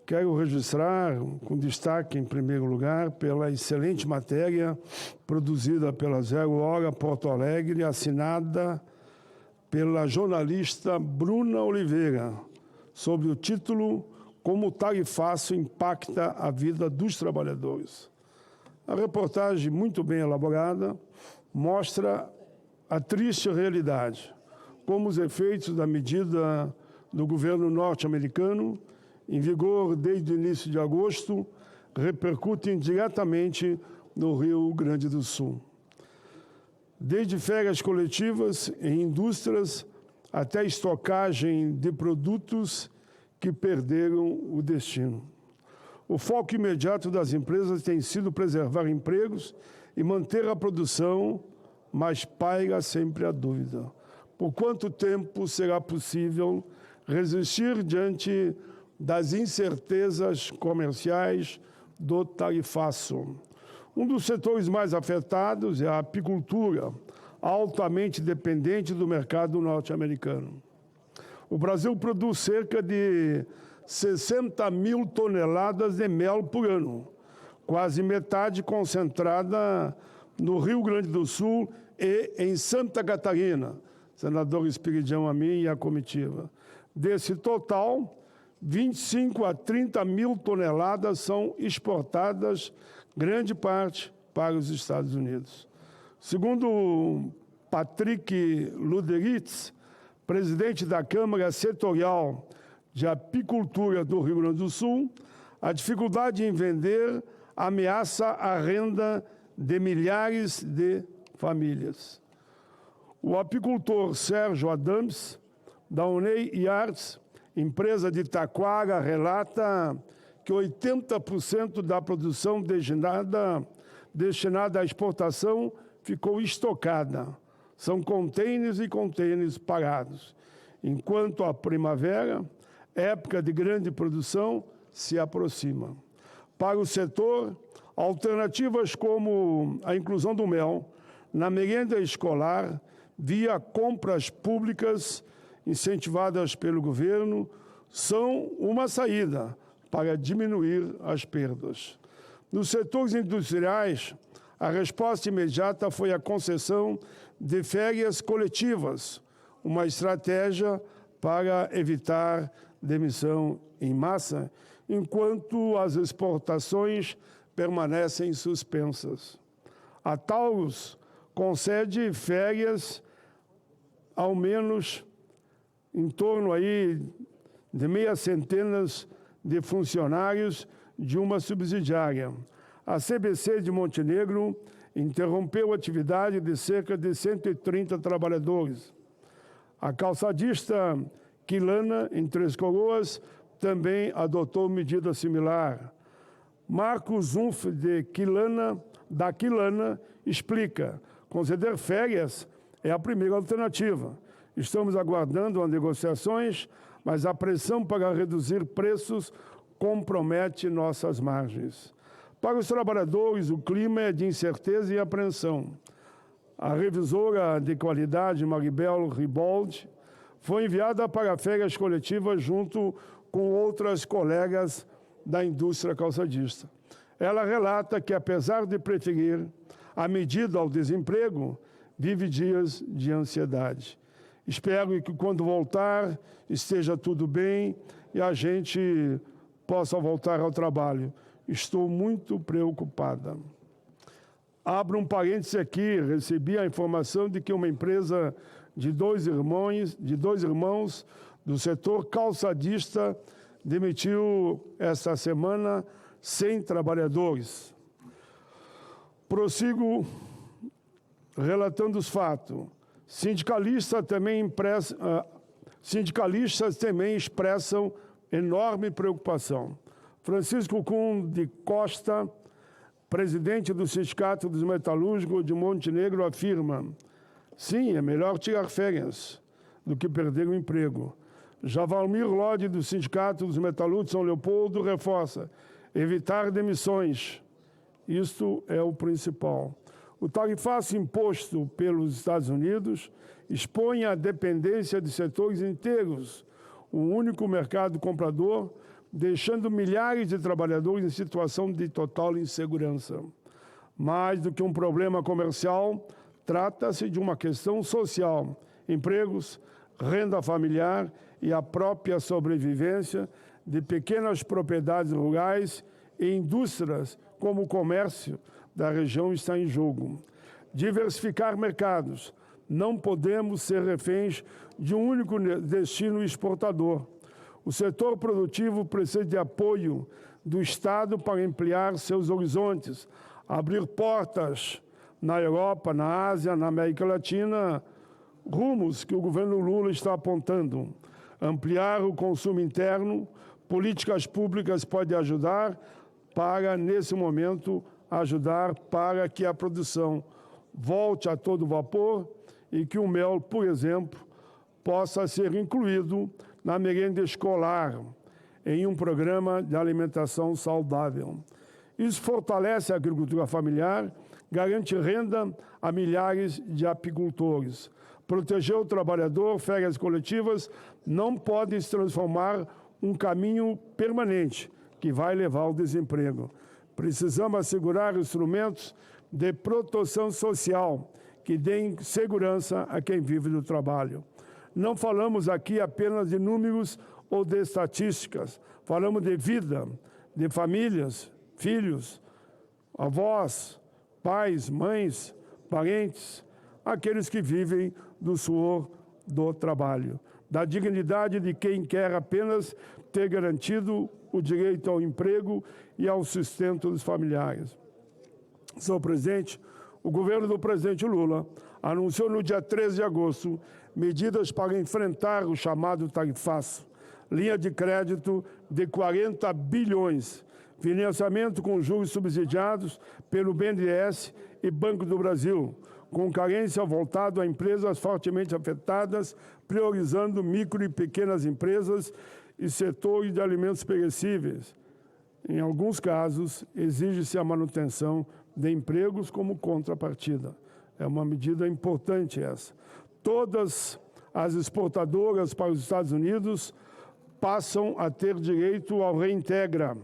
Quero registrar, com destaque, em primeiro lugar, pela excelente matéria produzida pela Zero Hora Porto Alegre, assinada pela jornalista Bruna Oliveira, sob o título Como o tarifaço impacta a vida dos trabalhadores. A reportagem, muito bem elaborada, mostra a triste realidade, como os efeitos da medida do governo norte-americano, em vigor desde o início de agosto, repercutem diretamente no Rio Grande do Sul. Desde férias coletivas em indústrias até estocagem de produtos que perderam o destino. O foco imediato das empresas tem sido preservar empregos e manter a produção, mas paira sempre a dúvida. Por quanto tempo será possível resistir diante das incertezas comerciais do tarifaço? Um dos setores mais afetados é a apicultura, altamente dependente do mercado norte-americano. O Brasil produz cerca de 60 mil toneladas de mel por ano, quase metade concentrada no Rio Grande do Sul e em Santa Catarina, senador Espiridião a mim e a comitiva. Desse total, 25 a 30 mil toneladas são exportadas, grande parte para os Estados Unidos. Segundo Patrick Luderitz, presidente da Câmara Setorial de Apicultura do Rio Grande do Sul, a dificuldade em vender ameaça a renda de milhares de famílias. O apicultor Sérgio Adams, da Unei Yards, empresa de Taquara, relata que 80% da produção destinada à exportação ficou estocada. São contêineres e contêineres parados, enquanto a primavera, época de grande produção, se aproxima. Para o setor, alternativas como a inclusão do mel na merenda escolar, via compras públicas incentivadas pelo governo, são uma saída para diminuir as perdas. Nos setores industriais, a resposta imediata foi a concessão de férias coletivas, uma estratégia para evitar demissão em massa, enquanto as exportações permanecem suspensas. A Taurus concede férias ao menos em torno aí de meia centena de funcionários de uma subsidiária. A CBC de Montenegro interrompeu a atividade de cerca de 130 trabalhadores. A calçadista Quilana, em Três Coroas, também adotou medida similar. Marcos Zunf, da Quilana, explica: conceder férias é a primeira alternativa. Estamos aguardando as negociações, mas a pressão para reduzir preços compromete nossas margens. Para os trabalhadores, o clima é de incerteza e apreensão. A revisora de qualidade, Maribel Riboldi, foi enviada para férias coletivas junto com outras colegas da indústria calçadista. Ela relata que, apesar de preferir a medida ao desemprego, vive dias de ansiedade. Espero que, quando voltar, esteja tudo bem e a gente possa voltar ao trabalho. Estou muito preocupada. Abro um parêntese aqui, recebi a informação de que uma empresa de dois irmãos do setor calçadista demitiu esta semana 100 trabalhadores. Prossigo relatando os fatos. Sindicalistas também expressam enorme preocupação. Francisco Kuhn de Costa, presidente do Sindicato dos Metalúrgicos de Montenegro, afirma: sim, é melhor tirar férias do que perder o emprego. Já Valmir Lodi, do Sindicato dos Metalúrgicos de São Leopoldo, reforça: evitar demissões. Isto é o principal. O tarifaço imposto pelos Estados Unidos expõe a dependência de setores inteiros, o único mercado comprador, deixando milhares de trabalhadores em situação de total insegurança. Mais do que um problema comercial, trata-se de uma questão social. Empregos, renda familiar e a própria sobrevivência de pequenas propriedades rurais e indústrias, como o comércio da região, está em jogo. Diversificar mercados. Não podemos ser reféns de um único destino exportador. O setor produtivo precisa de apoio do Estado para ampliar seus horizontes, abrir portas na Europa, na Ásia, na América Latina, rumos que o governo Lula está apontando. Ampliar o consumo interno, políticas públicas podem ajudar para, nesse momento, ajudar para que a produção volte a todo vapor e que o mel, por exemplo, possa ser incluído na merenda escolar, em um programa de alimentação saudável. Isso fortalece a agricultura familiar, garante renda a milhares de apicultores. Proteger o trabalhador, férias coletivas, não podem se transformar um caminho permanente que vai levar ao desemprego. Precisamos assegurar instrumentos de proteção social que deem segurança a quem vive do trabalho. Não falamos aqui apenas de números ou de estatísticas, falamos de vida, de famílias, filhos, avós, pais, mães, parentes, aqueles que vivem do suor do trabalho, da dignidade de quem quer apenas ter garantido o direito ao emprego e ao sustento dos familiares. Senhor presidente, o governo do presidente Lula anunciou no dia 13 de agosto medidas para enfrentar o chamado tarifaço, linha de crédito de 40 bilhões, financiamento com juros subsidiados pelo BNDES e Banco do Brasil, com carência voltado a empresas fortemente afetadas, priorizando micro e pequenas empresas e setores de alimentos perecíveis. Em alguns casos, exige-se a manutenção de empregos como contrapartida. É uma medida importante essa. Todas as exportadoras para os Estados Unidos passam a ter direito ao Reintegra.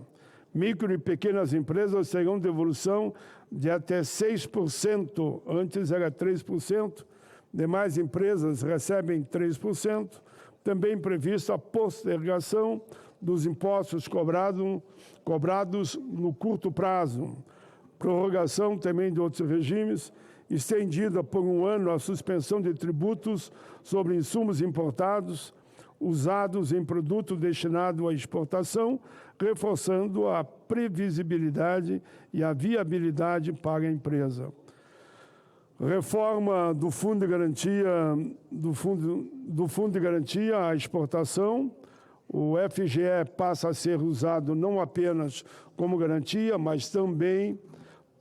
Micro e pequenas empresas terão devolução de até 6%, antes era 3%. Demais empresas recebem 3%. Também prevista a postergação dos impostos cobrados no curto prazo. Prorrogação também de outros regimes, estendida por um ano a suspensão de tributos sobre insumos importados usados em produto destinado à exportação, reforçando a previsibilidade e a viabilidade para a empresa. Reforma do Fundo de Garantia à Exportação. O FGE passa a ser usado não apenas como garantia, mas também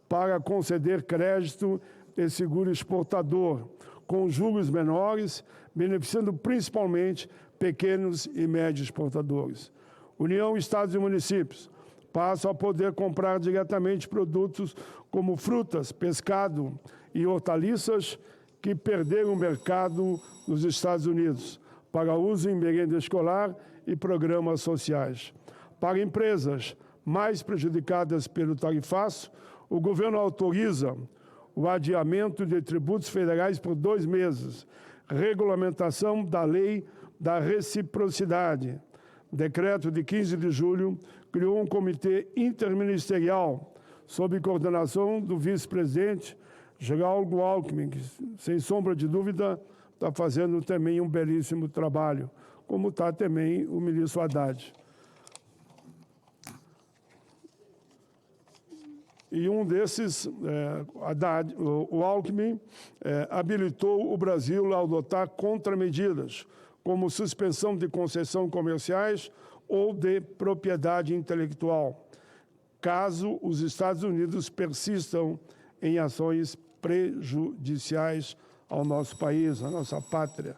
para conceder crédito e seguro exportador, com juros menores, beneficiando principalmente pequenos e médios exportadores. União, Estados e municípios passam a poder comprar diretamente produtos como frutas, pescado e hortaliças que perderam o mercado nos Estados Unidos para uso em merenda escolar e programas sociais. Para empresas mais prejudicadas pelo tarifaço, o governo autoriza o adiamento de tributos federais por 2 meses, regulamentação da lei da reciprocidade. Decreto de 15 de julho criou um comitê interministerial sob coordenação do vice-presidente Geraldo Alckmin, que, sem sombra de dúvida, está fazendo também um belíssimo trabalho, como está também o ministro Haddad. E um desses, Haddad, o Alckmin, habilitou o Brasil a adotar contramedidas, como suspensão de concessão comerciais ou de propriedade intelectual, caso os Estados Unidos persistam em ações prejudiciais ao nosso país, à nossa pátria.